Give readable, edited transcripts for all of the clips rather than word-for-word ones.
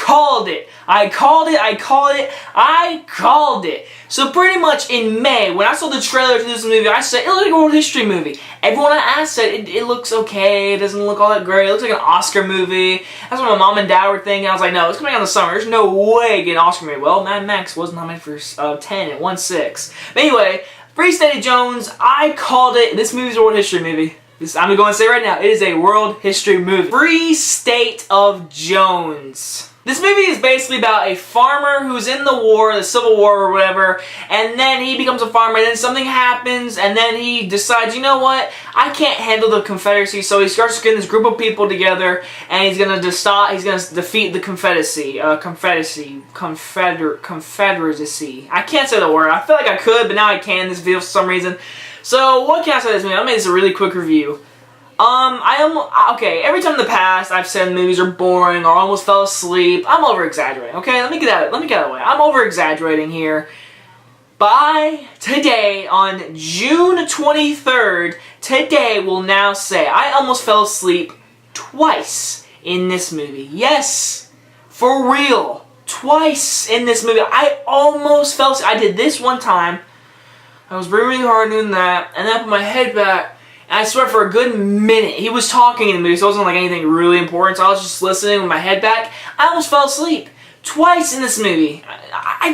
called it. I called it. So pretty much in May, when I saw the trailer to this movie, I said, it looks like a world history movie. Everyone I asked said, it looks okay, it doesn't look all that great, it looks like an Oscar movie. That's what my mom and dad were thinking. I was like, no, it's coming out in the summer, there's no way it get an Oscar movie. Well, Mad Max was nominated for 10, it won 6. But anyway, Free State of Jones, I called it. This movie's a world history movie. I'm going to say right now, it is a world history movie. Free State of Jones. This movie is basically about a farmer who's in the war, the Civil War or whatever, and then he becomes a farmer, and then something happens, and then he decides, you know what, I can't handle the Confederacy, so he starts getting this group of people together, and he's gonna defeat the Confederacy. Confederacy. I can't say the word. I feel like I could, but now I can in this video for some reason. So, what can I say this movie? I made this a really quick review. Okay, every time in the past I've said movies are boring or almost fell asleep, I'm over-exaggerating, okay? Let me get that away. I'm over-exaggerating here. By today, on June 23rd, today will now say I almost fell asleep twice in this movie. Yes, for real. Twice in this movie. I almost fell asleep. I did this one time. I was breathing really hard doing that, and then I put my head back. And I swear for a good minute, he was talking in the movie, so it wasn't like anything really important, so I was just listening with my head back. I almost fell asleep. Twice in this movie. I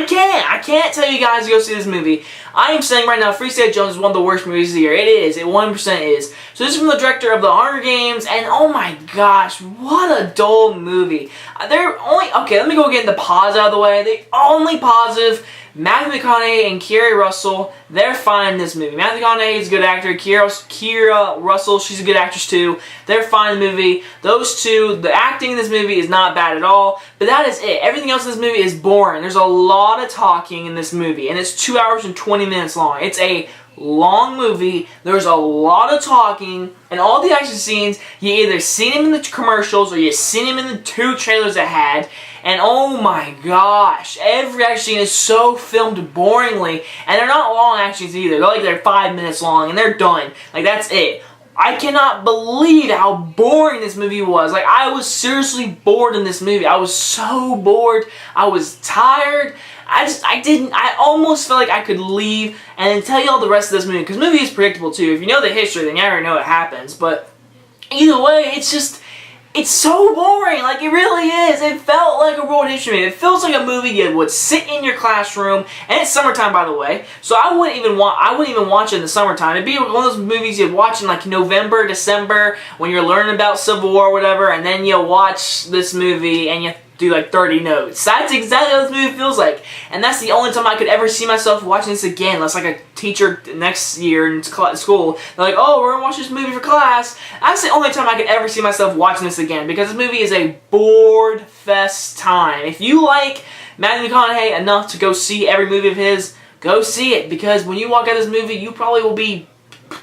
can't tell you guys to go see this movie. I am saying right now, Free State of Jones is one of the worst movies of the year. It is. It 100% is. So this is from the director of The Hunger Games, and oh my gosh, what a dull movie. Okay, let me go get the pause out of the way. The only positive, Matthew McConaughey and Keri Russell, they're fine in this movie. Matthew McConaughey is a good actor. Keri Russell, she's a good actress too. They're fine in the movie. Those two, the acting in this movie is not bad at all. But that is it. Everything else in this movie is boring. There's a lot of talking in this movie. And it's 2 hours and 20 minutes long. It's a long movie. There's a lot of talking. And all the action scenes, you either seen him in the commercials or you seen him in the 2 trailers it had. And oh my gosh, every action scene is so filmed boringly, and they're not long action scenes either. They're 5 minutes long, and they're done. Like, that's it. I cannot believe how boring this movie was. Like, I was seriously bored in this movie. I was so bored. I was tired. I almost felt like I could leave and then tell you all the rest of this movie, because the movie is predictable too. If you know the history, then you already know what happens. But either way, it's so boring, like it really is. It felt like a world history movie. It feels like a movie you would sit in your classroom, and it's summertime, by the way. So I wouldn't even watch it in the summertime. It'd be one of those movies you'd watch in like November, December, when you're learning about Civil War or whatever, and then you'll watch this movie and you do like 30 notes. That's exactly what this movie feels like. And that's the only time I could ever see myself watching this again, unless like a teacher next year in school, they're like, oh, we're gonna watch this movie for class. That's the only time I could ever see myself watching this again, because this movie is a bored fest time. If you like Matthew McConaughey enough to go see every movie of his, go see it, because when you walk out of this movie, you probably will be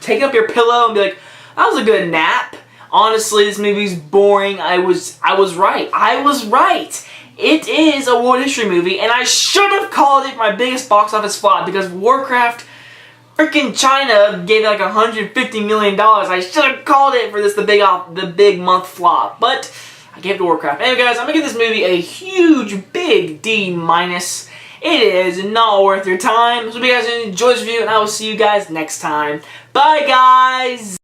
taking up your pillow and be like, that was a good nap. Honestly, this movie's boring. I was right. I was right. It is a world history movie, and I should have called it my biggest box office flop, because Warcraft, freaking China gave it like $150 million. I should have called it for this the big month flop, but I gave it to Warcraft. Anyway, guys, I'm gonna give this movie a huge, big D-. It is not worth your time. So, if you guys enjoyed this review, and I will see you guys next time. Bye, guys.